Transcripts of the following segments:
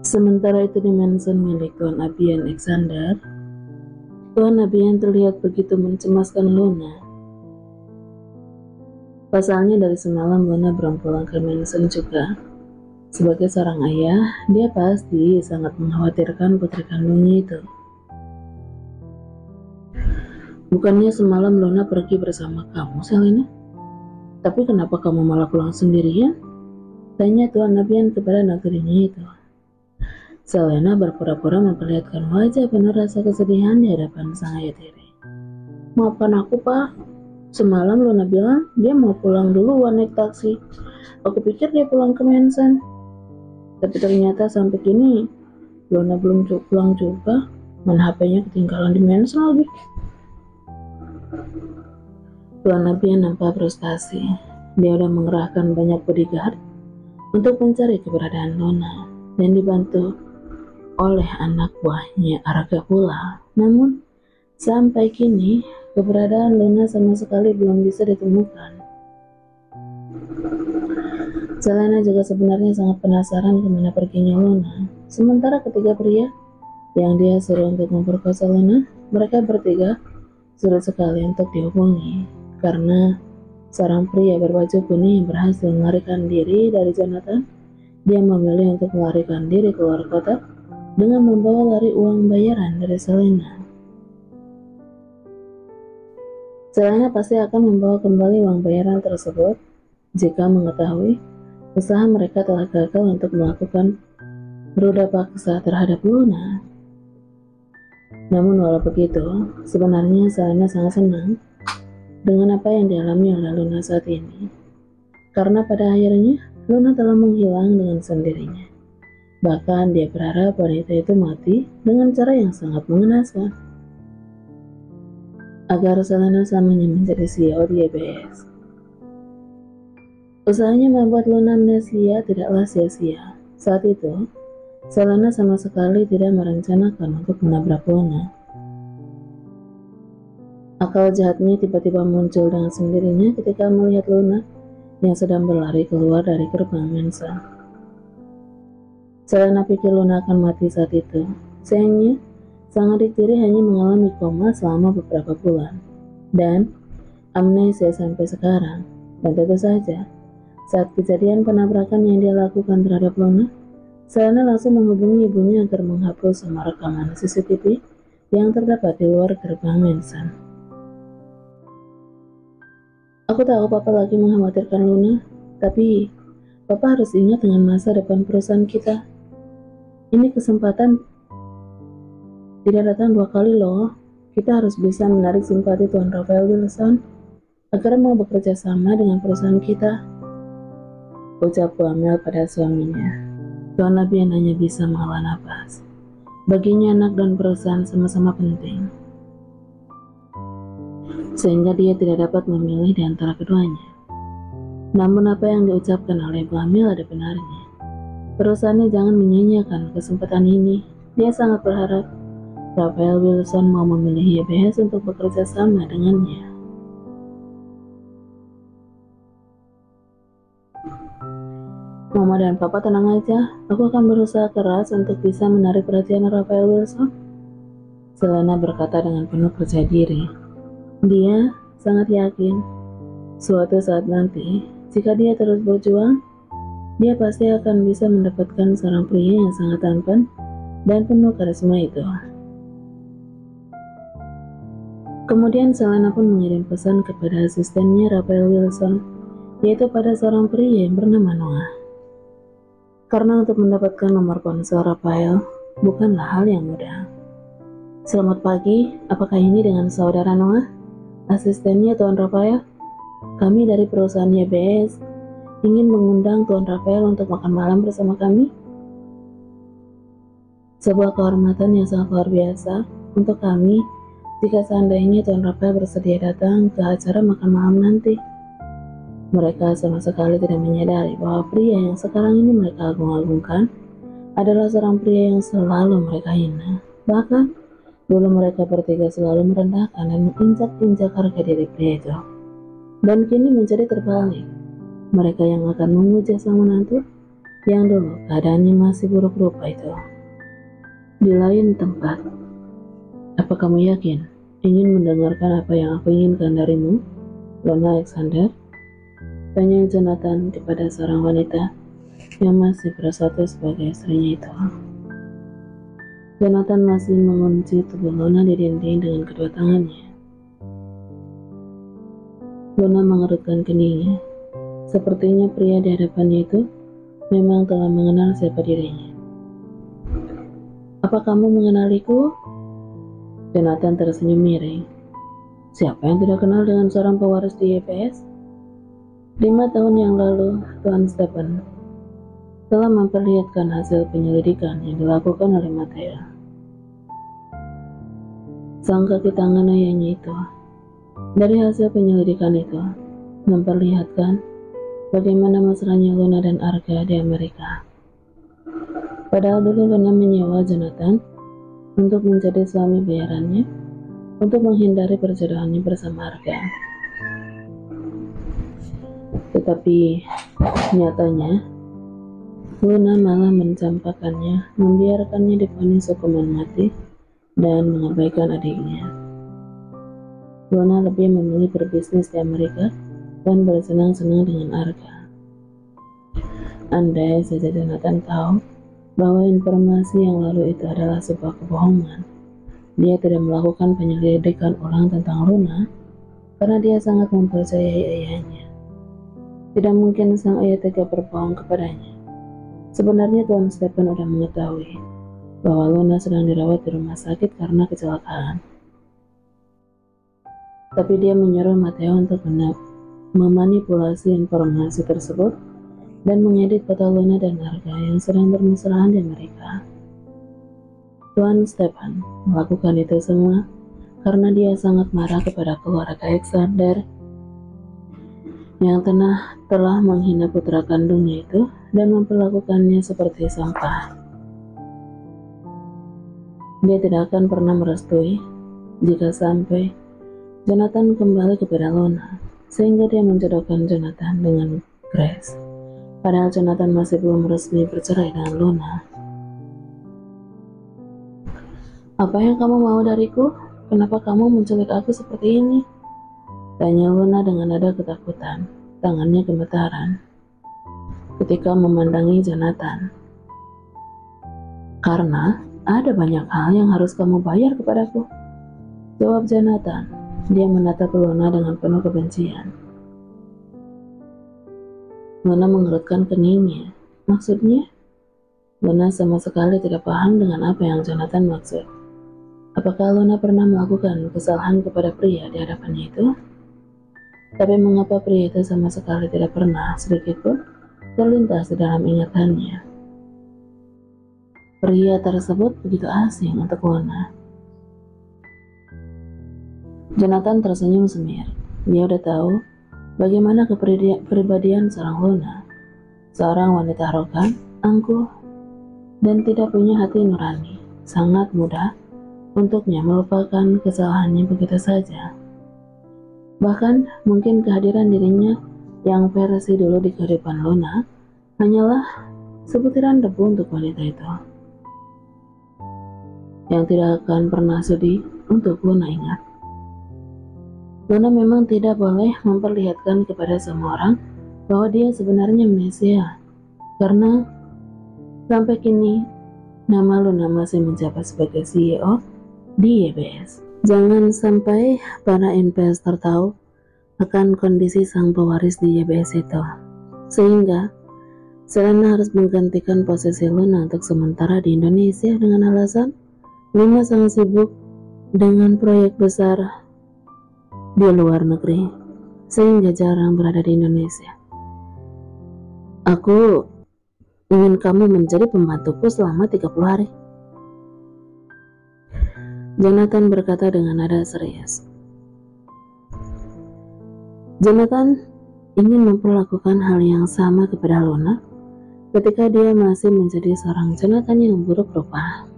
Sementara itu di mansion milik Tuan Abian Alexander, Tuan Abian terlihat begitu mencemaskan Luna. Pasalnya dari semalam Luna belum pulang ke mansion juga. Sebagai seorang ayah, dia pasti sangat mengkhawatirkan putri kandungnya itu. Bukannya semalam Luna pergi bersama kamu, Selena? Tapi kenapa kamu malah pulang sendirian? Tanya Tuan Abian kepada negerinya itu. Selena berpura-pura memperlihatkan wajah penuh rasa kesedihan di hadapan sang ayah tiri. Maafkan aku, Pak. Semalam Luna bilang dia mau pulang duluan naik taksi. Aku pikir dia pulang ke mansion. Tapi ternyata sampai kini Luna belum pulang juga. Mana HP-nya ketinggalan di mansion lagi. Tuan Abian nampak frustasi. Dia udah mengerahkan banyak bodyguard untuk mencari keberadaan Luna dan dibantu oleh anak buahnya Arga pula. Namun sampai kini keberadaan Luna sama sekali belum bisa ditemukan. Selena juga sebenarnya sangat penasaran kemana perginya Luna. Sementara ketiga pria yang dia suruh untuk memperkosa Luna, mereka bertiga sulit sekali untuk dihubungi karena seorang pria berbaju kuning yang berhasil melarikan diri dari Jonathan. Dia memilih untuk melarikan diri keluar kota dengan membawa lari uang bayaran dari Selena. Selena pasti akan membawa kembali uang bayaran tersebut jika mengetahui usaha mereka telah gagal untuk melakukan berudah paksa terhadap Luna. Namun walau begitu, sebenarnya Selena sangat senang dengan apa yang dialami oleh Luna saat ini. Karena pada akhirnya Luna telah menghilang dengan sendirinya. Bahkan dia berharap wanita itu mati dengan cara yang sangat mengenaskan. Agar Selena selamanya menjadi CEO di EBS. Usahanya membuat Luna amnesia tidaklah sia-sia. Saat itu, Selena sama sekali tidak merencanakan untuk menabrak Luna. Akal jahatnya tiba-tiba muncul dengan sendirinya ketika melihat Luna yang sedang berlari keluar dari gerbang mansion. Selena pikir Luna akan mati saat itu. Sayangnya, sang adik tiri hanya mengalami koma selama beberapa bulan dan amnesia sampai sekarang. Dan tentu saja, saat kejadian penabrakan yang dia lakukan terhadap Luna, Selena langsung menghubungi ibunya agar menghapus semua rekaman CCTV yang terdapat di luar gerbang mansion. Aku tahu Papa lagi mengkhawatirkan Luna, tapi Papa harus ingat dengan masa depan perusahaan kita. Ini kesempatan tidak datang dua kali loh. Kita harus bisa menarik simpati Tuan Rafael Wilson agar mau bekerja sama dengan perusahaan kita. Ucap Bu Amel pada suaminya. Tuan Abian hanya bisa menghela nafas. Baginya anak dan perusahaan sama-sama penting, sehingga dia tidak dapat memilih di antara keduanya. Namun apa yang diucapkan oleh Bu Amel ada benarnya. Perusahaannya jangan menyia-nyiakan kesempatan ini. Dia sangat berharap Rafael Wilson mau memilih YBS untuk bekerja sama dengannya. Mama dan Papa tenang aja, aku akan berusaha keras untuk bisa menarik perhatian Rafael Wilson. Selena berkata dengan penuh percaya diri. Dia sangat yakin suatu saat nanti, jika dia terus berjuang, dia pasti akan bisa mendapatkan seorang pria yang sangat tampan dan penuh karisma itu. Kemudian Selena pun mengirim pesan kepada asistennya Rafael Wilson, yaitu pada seorang pria yang bernama Noah. Karena untuk mendapatkan nomor ponsel Rafael bukanlah hal yang mudah. Selamat pagi, apakah ini dengan saudara Noah? Asistennya Tuan Rafael? Kami dari perusahaan YBS ingin mengundang Tuan Rafael untuk makan malam bersama kami. Sebuah kehormatan yang sangat luar biasa untuk kami jika seandainya Tuan Rafael bersedia datang ke acara makan malam nanti. Mereka sama sekali tidak menyadari bahwa pria yang sekarang ini mereka agung-agungkan adalah seorang pria yang selalu mereka hina. Bahkan, dulu mereka bertiga selalu merendahkan dan menginjak-injak harga diri pria itu. Dan kini menjadi terbalik. Mereka yang akan memuja sang menantu yang dulu keadaannya masih buruk rupa itu. Di lain tempat, apa kamu yakin ingin mendengarkan apa yang aku inginkan darimu, Lona Alexander? Tanya Jonathan kepada seorang wanita yang masih bersatu sebagai istrinya itu. Jonathan masih mengunci tubuh Lona di dinding dengan kedua tangannya. Lona mengerutkan keningnya. Sepertinya pria di hadapannya itu memang telah mengenal siapa dirinya. Apa kamu mengenaliku? Jonathan tersenyum miring. Siapa yang tidak kenal dengan seorang pewaris di YPS? 5 tahun yang lalu, Tuan Stephen telah memperlihatkan hasil penyelidikan yang dilakukan oleh Mateo. Sang kaki tangan ayahnya itu, dari hasil penyelidikan itu, memperlihatkan bagaimana mesranya Luna dan Arga di Amerika. Padahal dulu Luna menyewa Jonathan untuk menjadi suami bayarannya untuk menghindari perjodohannya bersama Arga. Tetapi nyatanya Luna malah mencampakkannya, membiarkannya divonis hukuman mati dan mengabaikan adiknya. Luna lebih memilih berbisnis di Amerika dan bersenang-senang dengan Arga. Andai saja Jonathan tahu bahwa informasi yang lalu itu adalah sebuah kebohongan, dia tidak melakukan penyelidikan ulang tentang Luna karena dia sangat mempercayai ayahnya. Tidak mungkin sang ayah tega berbohong kepadanya. Sebenarnya Tuan Stephen sudah mengetahui bahwa Luna sedang dirawat di rumah sakit karena kecelakaan. Tapi dia menyuruh Mateo untuk memanipulasi informasi tersebut dan mengedit foto Luna dan Arga yang sedang bermesraan di Amerika. Tuan Stephen melakukan itu semua karena dia sangat marah kepada keluarga Alexander yang telah menghina putra kandungnya itu dan memperlakukannya seperti sampah. Dia tidak akan pernah merestui jika sampai Jonathan kembali kepada Luna, sehingga dia menjodohkan Jonathan dengan Grace. Padahal Jonathan masih belum resmi bercerai dengan Luna. Apa yang kamu mau dariku? Kenapa kamu menculik aku seperti ini? Tanya Luna dengan nada ketakutan, tangannya gemetaran ketika memandangi Jonathan. Karena ada banyak hal yang harus kamu bayar kepadaku, jawab Jonathan. Dia menatap Luna dengan penuh kebencian. Luna mengerutkan keningnya. Maksudnya? Luna sama sekali tidak paham dengan apa yang Jonathan maksud. Apakah Luna pernah melakukan kesalahan kepada pria di hadapannya itu? Tapi mengapa pria itu sama sekali tidak pernah sedikitpun terlintas di dalam ingatannya? Pria tersebut begitu asing untuk Luna. Jonathan tersenyum semir. Dia udah tahu bagaimana kepribadian seorang Luna. Seorang wanita arogan, angkuh, dan tidak punya hati nurani. Sangat mudah untuknya melupakan kesalahannya begitu saja. Bahkan mungkin kehadiran dirinya yang versi dulu di kehidupan Luna hanyalah sebutiran debu untuk wanita itu, yang tidak akan pernah sudi untuk Luna ingat. Luna memang tidak boleh memperlihatkan kepada semua orang bahwa dia sebenarnya amnesia, karena sampai kini nama Luna masih menjabat sebagai CEO di YBS. Jangan sampai para investor tahu akan kondisi sang pewaris di YBS itu, sehingga Selena harus menggantikan posisi Luna untuk sementara di Indonesia dengan alasan Luna sangat sibuk dengan proyek besar di luar negeri, sehingga jarang berada di Indonesia. Aku ingin kamu menjadi pembantuku selama 30 hari. Jonathan berkata dengan nada serius. Jonathan ingin memperlakukan hal yang sama kepada Luna ketika dia masih menjadi seorang Jonathan yang buruk rupa.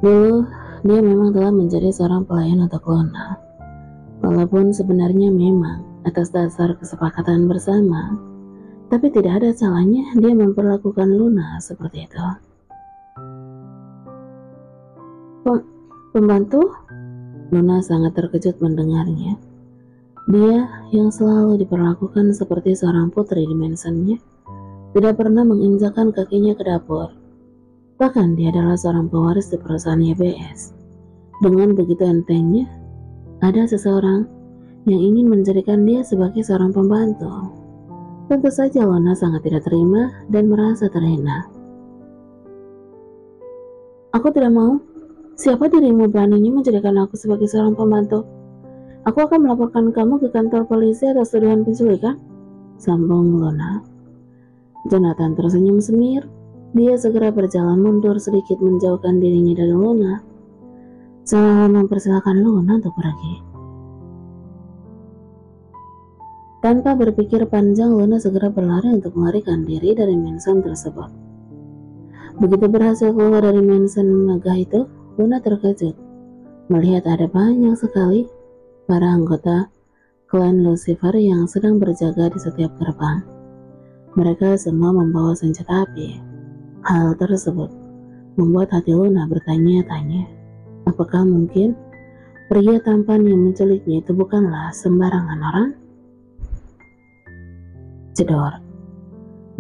Dulu, dia memang telah menjadi seorang pelayan untuk Luna. Walaupun sebenarnya memang atas dasar kesepakatan bersama Tapi tidak ada salahnya dia memperlakukan Luna seperti itu. Pembantu? Luna sangat terkejut mendengarnya. Dia yang selalu diperlakukan seperti seorang putri di mansionnya, tidak pernah menginjakkan kakinya ke dapur. Bahkan dia adalah seorang pewaris di perusahaan YBS. Dengan begitu entengnya, ada seseorang yang ingin menjadikan dia sebagai seorang pembantu. Tentu saja Luna sangat tidak terima dan merasa terhina. Aku tidak mau. Siapa dirimu beraninya menjadikan aku sebagai seorang pembantu? Aku akan melaporkan kamu ke kantor polisi atas tuduhan penculikan, sambung Luna. Jonathan tersenyum semir. Dia segera berjalan mundur sedikit menjauhkan dirinya dari Luna, seolah mempersilahkan Luna untuk pergi. Tanpa berpikir panjang, Luna segera berlari untuk melarikan diri dari mansion tersebut. Begitu berhasil keluar dari mansion megah itu, Luna terkejut melihat ada banyak sekali para anggota klan Lucifer yang sedang berjaga di setiap gerbang. Mereka semua membawa senjata api. Hal tersebut membuat hati Luna bertanya-tanya, apakah mungkin pria tampan yang menculiknya itu bukanlah sembarangan orang? Jedor.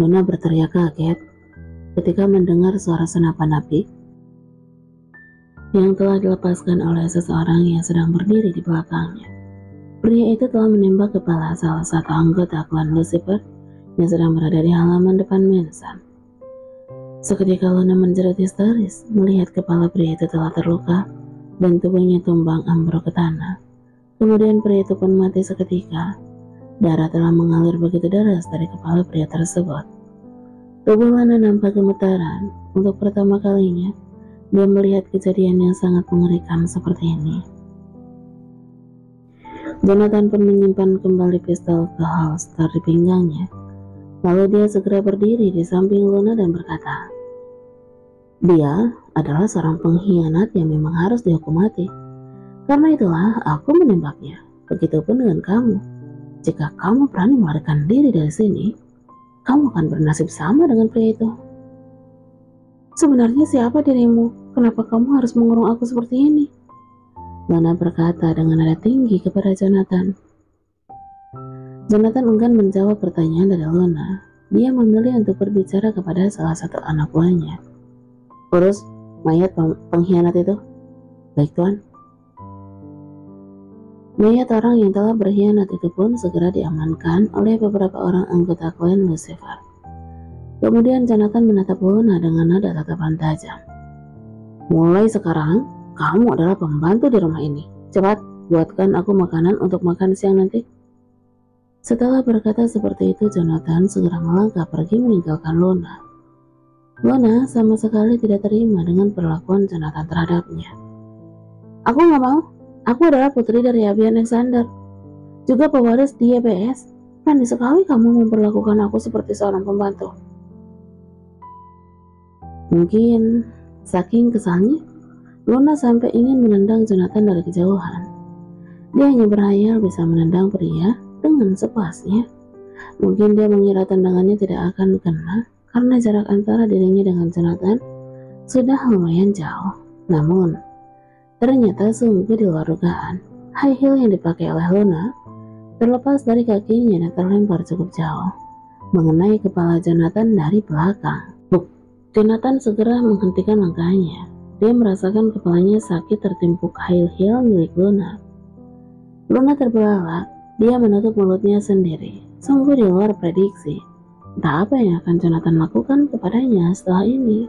Luna berteriak kaget ketika mendengar suara senapan api yang telah dilepaskan oleh seseorang yang sedang berdiri di belakangnya. Pria itu telah menembak kepala salah satu anggota klan Lucifer yang sedang berada di halaman depan mansion. Seketika Luna menjerit histeris melihat kepala pria itu telah terluka dan tubuhnya tumbang ambruk ke tanah. Kemudian pria itu pun mati seketika. Darah telah mengalir begitu deras dari kepala pria tersebut. Tubuh Luna nampak gemetaran. Untuk pertama kalinya dia melihat kejadian yang sangat mengerikan seperti ini. Jonathan pun menyimpan kembali pistol ke holster di pinggangnya. Lalu dia segera berdiri di samping Luna dan berkata, "Dia adalah seorang pengkhianat yang memang harus dihukum mati. Karena itulah aku menembaknya. Begitupun dengan kamu. Jika kamu berani melarikan diri dari sini, kamu akan bernasib sama dengan pria itu." "Sebenarnya siapa dirimu? Kenapa kamu harus mengurung aku seperti ini?" Luna berkata dengan nada tinggi kepada Jonathan. Jonathan enggan menjawab pertanyaan dari Luna. Dia memilih untuk berbicara kepada salah satu anak buahnya. "Urus mayat pengkhianat itu." "Baik, Tuan." Mayat orang yang telah berkhianat itu pun segera diamankan oleh beberapa orang anggota klan Lucifer. Kemudian Jonathan menatap Luna dengan nada tatapan tajam. "Mulai sekarang, kamu adalah pembantu di rumah ini. Cepat, buatkan aku makanan untuk makan siang nanti." Setelah berkata seperti itu, Jonathan segera melangkah pergi meninggalkan Luna. Luna sama sekali tidak terima dengan perlakuan Jonathan terhadapnya. "Aku nggak mau. Aku adalah putri dari Abi Alexander, juga pewaris di YBS. Berani sekali kamu memperlakukan aku seperti seorang pembantu." Mungkin saking kesalnya, Luna sampai ingin menendang Jonathan dari kejauhan. Dia hanya berhayal bisa menendang pria dengan sepuasnya. Mungkin dia mengira tendangannya tidak akan kena karena jarak antara dirinya dengan Jonathan sudah lumayan jauh. Namun, ternyata sungguh di luar dugaan. High heel yang dipakai oleh Luna terlepas dari kakinya dan terlempar cukup jauh, mengenai kepala Jonathan dari belakang. Jonathan segera menghentikan langkahnya. Dia merasakan kepalanya sakit tertimpuk high heel milik Luna. Luna terbelalak. Dia menutup mulutnya sendiri. Sungguh di luar prediksi. Entah apa yang akan Jonathan lakukan kepadanya setelah ini.